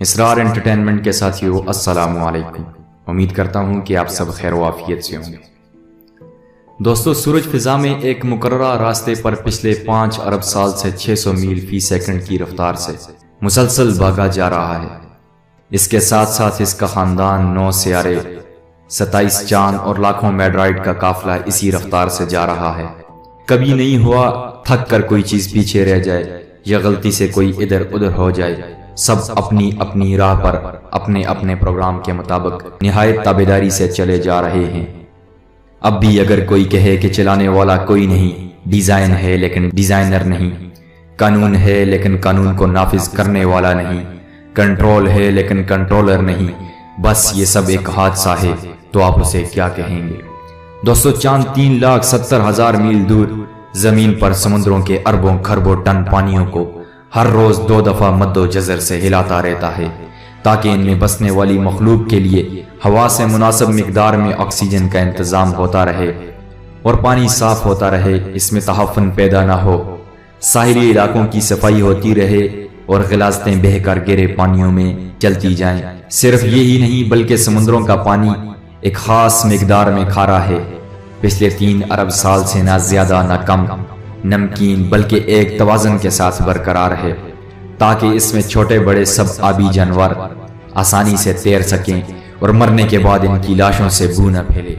اسرار entertainment کے ساتھیوں السلام علیکم۔ امید کرتا ہوں کہ آپ سب خیر و عافیت سے ہوں گے۔ دوستو، سورج فضا میں ایک مقررہ راستے پر پچھلے 5 ارب سال سے 600 میل فی سیکنڈ کی رفتار سے مسلسل بھاگا جا رہا ہے۔ اس کے ساتھ ساتھ اس کا خاندان، 9 سیارے، 27 چاند اور لاکھوں میڈرائڈ کا قافلہ اسی رفتار سے جا رہا ہے۔ کبھی نہیں ہوا تھک کر کوئی چیز پیچھے رہ جائے یا غلطی سے کوئی ادھر ادھر ہو جائے۔ سب اپنی اپنی راہ پر اپنے اپنے پروگرام کے مطابق نہایت تابعداری سے چلے جا رہے ہیں۔ اب بھی اگر کوئی کہے کہ چلانے والا کوئی نہیں، ڈیزائن ہے لیکن ڈیزائنر نہیں، قانون ہے لیکن قانون کو نافذ کرنے والا نہیں، کنٹرول ہے لیکن کنٹرولر نہیں، بس یہ سب ایک حادثہ ہے، تو آپ اسے کیا کہیں گے؟ دوستو، چاند 3,70,000 میل دور زمین پر سمندروں کے اربوں خربوں ٹن پانیوں کو ہر روز 2 دفعہ مد و جزر سے ہلاتا رہتا ہے، تاکہ ان میں بسنے والی مخلوق کے لیے ہوا سے مناسب مقدار میں آکسیجن کا انتظام ہوتا رہے اور پانی صاف ہوتا رہے، اس میں تحفن پیدا نہ ہو، ساحلی علاقوں کی صفائی ہوتی رہے اور غلاظتیں بہہ کر گہرے پانیوں میں چلتی جائیں۔ صرف یہی نہیں بلکہ سمندروں کا پانی ایک خاص مقدار میں کھارا ہے، پچھلے 3 ارب سال سے نہ زیادہ نہ کم، نمکین بلکہ ایک توازن کے ساتھ برقرار ہے، تاکہ اس میں چھوٹے بڑے سب آبی جانور آسانی سے تیر سکیں اور مرنے کے بعد ان کی لاشوں سے بو نہ پھیلے۔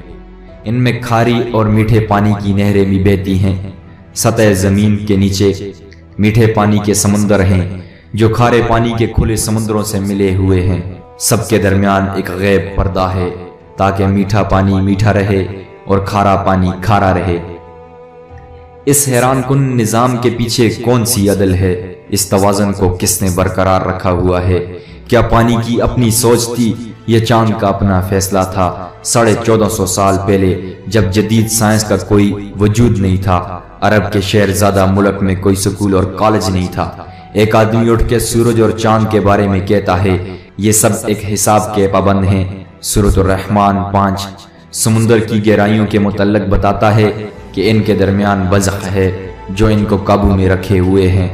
ان میں کھاری اور میٹھے پانی کی نہریں بھی بہتی ہیں۔ سطح زمین کے نیچے میٹھے پانی کے سمندر ہیں جو کھارے پانی کے کھلے سمندروں سے ملے ہوئے ہیں۔ سب کے درمیان ایک غیب پردہ ہے تاکہ میٹھا پانی میٹھا رہے اور کھارا پانی کھارا رہے۔ اس حیران کن نظام کے پیچھے کون سی عدل ہے؟ اس توازن کو کس نے برقرار رکھا ہوا ہے؟ کیا پانی کی اپنی سوچ تھی؟ یہ چاند کا اپنا فیصلہ تھا؟ 1450 سال پہلے جب جدید سائنس کا کوئی وجود نہیں تھا، عرب کے شہر زادہ ملک میں کوئی سکول اور کالج نہیں تھا، ایک آدمی اٹھ کے سورج اور چاند کے بارے میں کہتا ہے یہ سب ایک حساب کے پابند ہیں۔ سورۃ الرحمن 5 سمندر کی گہرائیوں کے متعلق بتاتا ہے کہ ان کے درمیان برزخ ہے جو ان کو قابو میں رکھے ہوئے ہیں۔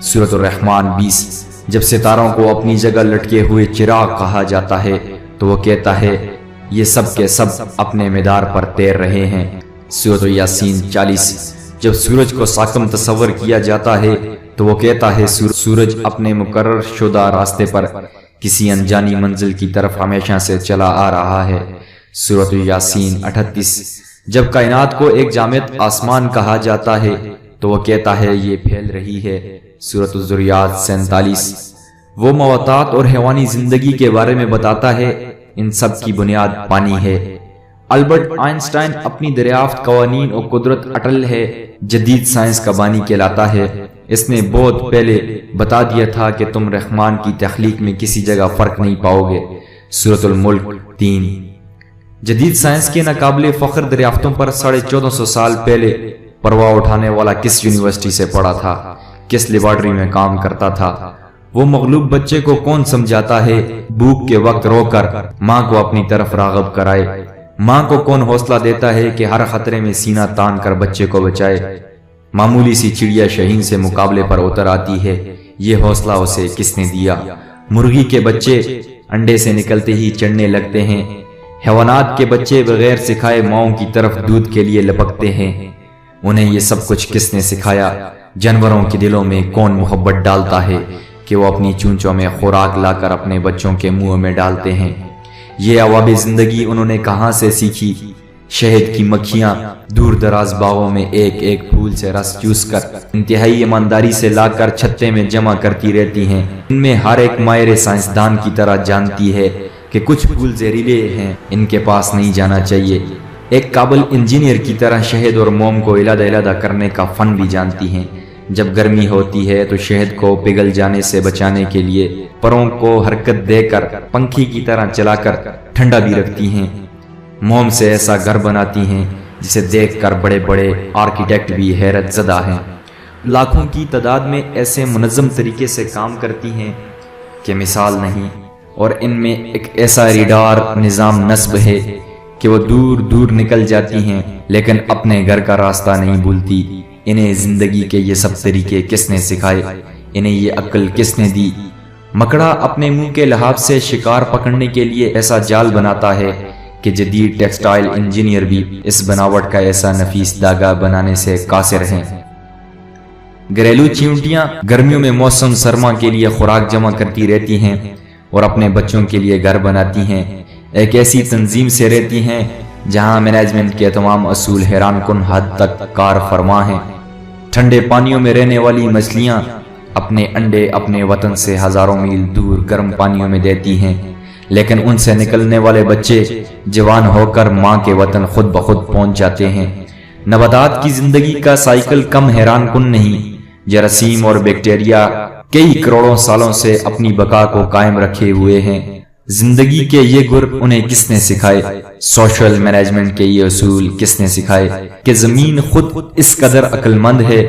سورۃ الرحمن 20 جب ستاروں کو اپنی جگہ لٹکے ہوئے چراغ کہا جاتا ہے تو وہ کہتا ہے یہ سب کے سب اپنے مدار پر تیر رہے ہیں۔ سورۃ یاسین 40 جب سورج کو ساکم تصور کیا جاتا ہے تو وہ کہتا ہے سورج اپنے مقرر شدہ راستے پر کسی انجانی منزل کی طرف ہمیشہ سے چلا آ رہا ہے۔ سورۃ یاسین 38 جب کائنات کو ایک جامد آسمان کہا جاتا ہے تو وہ کہتا ہے یہ پھیل رہی ہے۔ سورۃ الذریات 47 وہ مواتات اور حیوانی زندگی کے بارے میں بتاتا ہے، ان سب کی بنیاد پانی ہے۔ البرٹ آئنسٹائن اپنی دریافت قوانین اور قدرت اٹل ہے، جدید سائنس کا بانی کہلاتا ہے۔ اس نے بہت پہلے بتا دیا تھا کہ تم رحمان کی تخلیق میں کسی جگہ فرق نہیں پاؤ گے۔ سورۃ الملک 3 جدید سائنس کے ناقابل فخر دریافتوں پر 1450 سال پہلے پرواہ اٹھانے والا کس یونیورسٹی سے پڑھا تھا، کس لیبارٹری میں کام کرتا تھا؟ وہ مغلوب بچے کو کون سمجھاتا ہے بھوک کے وقت رو کر ماں کو اپنی طرف راغب کرائے؟ ماں کو کون حوصلہ دیتا ہے کہ ہر خطرے میں سینہ تان کر بچے کو بچائے؟ معمولی سی چڑیا شاہین سے مقابلے پر اتر آتی ہے، یہ حوصلہ اسے کس نے دیا؟ مرغی کے بچے انڈے سے نکلتے ہی چڑھنے لگتے ہیں، حیوانات کے بچے بغیر سکھائے ماؤں کی طرف دودھ کے لیے لپکتے ہیں۔ انہیں یہ سب کچھ کس نے سکھایا؟ جانوروں کے دلوں میں کون محبت ڈالتا ہے کہ وہ اپنی چونچوں میں خوراک لا کر اپنے بچوں کے منہ میں ڈالتے ہیں؟ یہ عواب زندگی انہوں نے کہاں سے سیکھی؟ شہد کی مکھیاں دور دراز باغوں میں ایک ایک پھول سے رس چوس کر انتہائی ایمانداری سے لا کر چھتے میں جمع کرتی رہتی ہیں۔ ان میں ہر ایک ماہر سائنسدان کی طرح جانتی ہے کہ کچھ پھول زہریلے ہیں، ان کے پاس نہیں جانا چاہیے۔ ایک قابل انجینئر کی طرح شہد اور موم کو علیحدہ علیحدہ کرنے کا فن بھی جانتی ہیں۔ جب گرمی ہوتی ہے تو شہد کو پگھل جانے سے بچانے کے لیے پروں کو حرکت دے کر پنکھی کی طرح چلا کر ٹھنڈا بھی رکھتی ہیں۔ موم سے ایسا گھر بناتی ہیں جسے دیکھ کر بڑے بڑے آرکیٹیکٹ بھی حیرت زدہ ہیں۔ لاکھوں کی تعداد میں ایسے منظم طریقے سے کام کرتی ہیں کہ مثال نہیں، اور ان میں ایک ایسا ریڈار نظام نصب ہے کہ وہ دور دور نکل جاتی ہیں لیکن اپنے گھر کا راستہ نہیں بھولتی۔ انہیں زندگی کے یہ سب طریقے کس نے سکھائے؟ انہیں یہ عقل کس نے دی؟ مکڑا اپنے منہ کے لحاظ سے شکار پکڑنے کے لیے ایسا جال بناتا ہے کہ جدید ٹیکسٹائل انجینئر بھی اس بناوٹ کا ایسا نفیس داغا بنانے سے قاصر ہیں۔ گھریلو چیونٹیاں گرمیوں میں موسم سرما کے لیے خوراک جمع کرتی رہتی ہیں اور اپنے بچوں کے لیے گھر بناتی ہیں۔ ایک ایسی تنظیم سے رہتی ہیں جہاں مینجمنٹ کے تمام اصول حیران کن حد تک کار فرما ہیں۔ ٹھنڈے پانیوں میں رہنے والی مچھلیاں اپنے انڈے اپنے وطن سے ہزاروں میل دور گرم پانیوں میں دیتی ہیں، لیکن ان سے نکلنے والے بچے جوان ہو کر ماں کے وطن خود بخود پہنچ جاتے ہیں۔ نباتات کی زندگی کا سائیکل کم حیران کن نہیں۔ جراثیم اور بیکٹیریا کئی کروڑوں سالوں سے اپنی بقا کو قائم رکھے ہوئے ہیں۔ زندگی کے یہ گر انہیں کس نے سکھائے؟ سوشل مینجمنٹ کے یہ اصول کس نے سکھائے کہ زمین خود اس قدر عقل مند ہے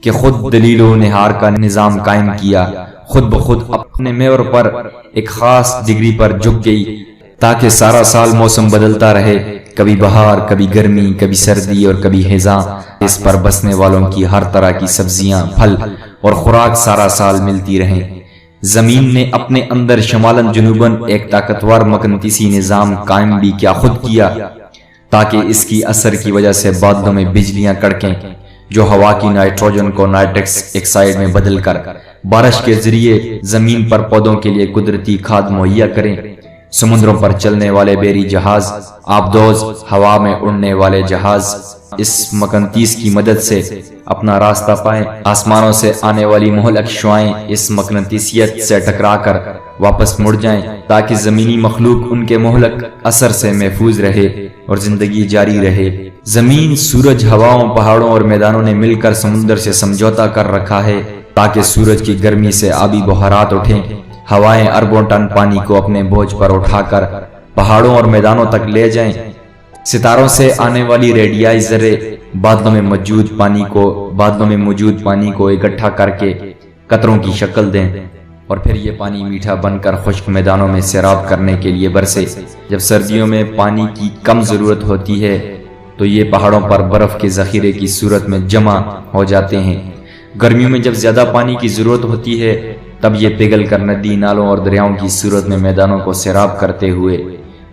کہ خود دلیل و نہار کا نظام قائم کیا، خود بخود اپنے محور پر ایک خاص ڈگری پر جھک گئی تاکہ سارا سال موسم بدلتا رہے، کبھی بہار، کبھی گرمی، کبھی سردی اور کبھی خزاں۔ اس پر بسنے والوں کی ہر طرح کی سبزیاں، پھل اور خوراک سارا سال ملتی رہیں۔ زمین نے اپنے اندر شمالاً جنوباً ایک طاقتور مقناطیسی نظام قائم بھی کیا خود کیا تاکہ اس کی اثر کی وجہ سے بادلوں میں بجلیاں کڑکیں جو ہوا کی نائٹروجن کو نائٹرس آکسائڈ میں بدل کر بارش کے ذریعے زمین پر پودوں کے لیے قدرتی کھاد مہیا کریں۔ سمندروں پر چلنے والے بحری جہاز، آبدوز، ہوا میں اڑنے والے جہاز اس مقناطیس کی مدد سے اپنا راستہ پائیں۔ آسمانوں سے آنے والی مہلک شعاعیں اس مقناطیسیت سے ٹکرا کر واپس مڑ جائیں تاکہ زمینی مخلوق ان کے مہلک اثر سے محفوظ رہے اور زندگی جاری رہے۔ زمین، سورج، ہواؤں، پہاڑوں اور میدانوں نے مل کر سمندر سے سمجھوتا کر رکھا ہے تاکہ سورج کی گرمی سے آبی بخارات اٹھیں۔ ہوائیں اربوں ٹن پانی کو اپنے بوجھ پر اٹھا کر پہاڑوں اور میدانوں تک لے جائیں۔ ستاروں سے آنے والی ریڈیائی ذرے بادلوں میں موجود پانی کو اکٹھا کر کے قطروں کی شکل دیں اور پھر یہ پانی میٹھا بن کر خشک میدانوں میں سیراب کرنے کے لیے برسے۔ جب سردیوں میں پانی کی کم ضرورت ہوتی ہے تو یہ پہاڑوں پر برف کے ذخیرے کی صورت میں جمع ہو جاتے ہیں۔ گرمیوں میں جب زیادہ پانی کی ضرورت ہوتی ہے تب یہ پگھل کر ندی، نالوں اور دریاؤں کی صورت میں میدانوں کو سیراب کرتے ہوئے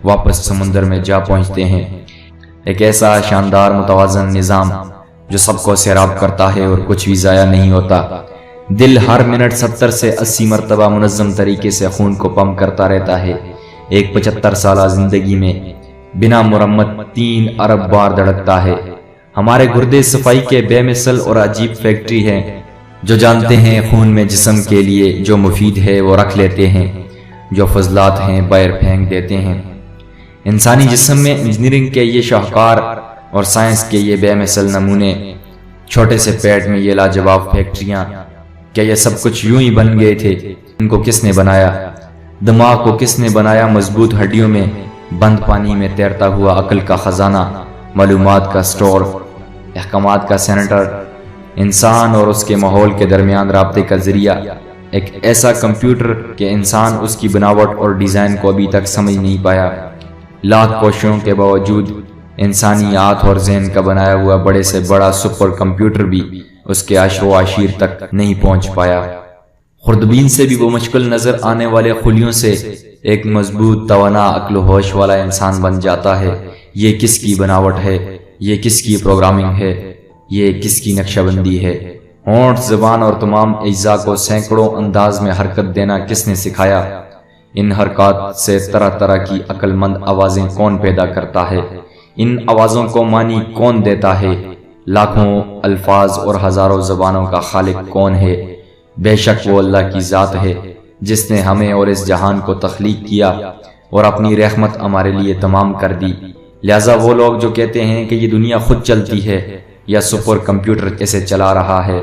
واپس سمندر میں جا پہنچتے ہیں۔ ایک ایسا شاندار متوازن نظام جو سب کو سیراب کرتا ہے اور کچھ بھی ضائع نہیں ہوتا۔ دل ہر منٹ 70 سے 80 مرتبہ منظم طریقے سے خون کو پمپ کرتا رہتا ہے۔ ایک 75 سالہ زندگی میں بنا مرمت 3 ارب بار دھڑکتا ہے۔ ہمارے گردے صفائی کے بے مثل اور عجیب فیکٹری ہیں جو جانتے ہیں خون میں جسم کے لیے جو مفید ہے وہ رکھ لیتے ہیں، جو فضلات ہیں باہر پھینک دیتے ہیں۔ انسانی جسم میں انجینئرنگ کے یہ شاہکار اور سائنس کے یہ بے مثل نمونے، چھوٹے سے پیٹ میں یہ لاجواب فیکٹریاں، کیا یہ سب کچھ یوں ہی بن گئے تھے؟ ان کو کس نے بنایا؟ دماغ کو کس نے بنایا؟ مضبوط ہڈیوں میں بند پانی میں تیرتا ہوا عقل کا خزانہ، معلومات کا سٹور، احکامات کا سینٹر، انسان اور اس کے ماحول کے درمیان رابطے کا ذریعہ، ایک ایسا کمپیوٹر کہ انسان اس کی بناوٹ اور ڈیزائن کو ابھی تک سمجھ نہیں پایا۔ لاکھ کوششوں کے باوجود انسانی ہاتھ اور ذہن کا بنایا ہوا بڑے سے بڑا سپر کمپیوٹر بھی اس کے عشر و عشیر تک نہیں پہنچ پایا۔ خوردبین سے بھی وہ مشکل نظر آنے والے خلیوں سے ایک مضبوط توانا عقل و ہوش والا انسان بن جاتا ہے۔ یہ کس کی بناوٹ ہے؟ یہ کس کی پروگرامنگ ہے؟ یہ کس کی نقشہ بندی ہے؟ ہونٹ، زبان اور تمام اجزاء کو سینکڑوں انداز میں حرکت دینا کس نے سکھایا؟ ان حرکات سے طرح طرح کی عقل مند آوازیں کون پیدا کرتا ہے؟ ان آوازوں کو معنی کون دیتا ہے؟ لاکھوں الفاظ اور ہزاروں زبانوں کا خالق کون ہے؟ بے شک وہ اللہ کی ذات ہے جس نے ہمیں اور اس جہان کو تخلیق کیا اور اپنی رحمت ہمارے لیے تمام کر دی۔ لہٰذا وہ لوگ جو کہتے ہیں کہ یہ دنیا خود چلتی ہے یا سپر کمپیوٹر کیسے چلا رہا ہے،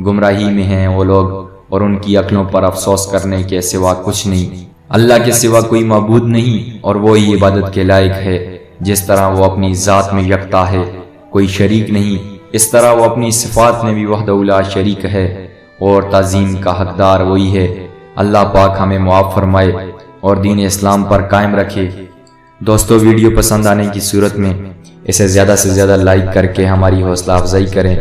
گمراہی میں ہیں وہ لوگ اور ان کی عقلوں پر افسوس کرنے کے سوا کچھ نہیں۔ اللہ کے سوا کوئی معبود نہیں اور وہی عبادت کے لائق ہے۔ جس طرح وہ اپنی ذات میں یکتا ہے، کوئی شریک نہیں، اس طرح وہ اپنی صفات میں بھی وحدہ لا شریک ہے اور تعظیم کا حقدار وہی ہے۔ اللہ پاک ہمیں معاف فرمائے اور دین اسلام پر قائم رکھے۔ دوستو، ویڈیو پسند آنے کی صورت میں اسے زیادہ سے زیادہ لائک کر کے ہماری حوصلہ افزائی کریں۔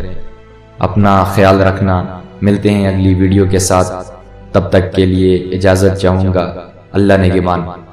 اپنا خیال رکھنا، ملتے ہیں اگلی ویڈیو کے ساتھ، تب تک کے لیے اجازت چاہوں گا۔ اللہ نگہبان۔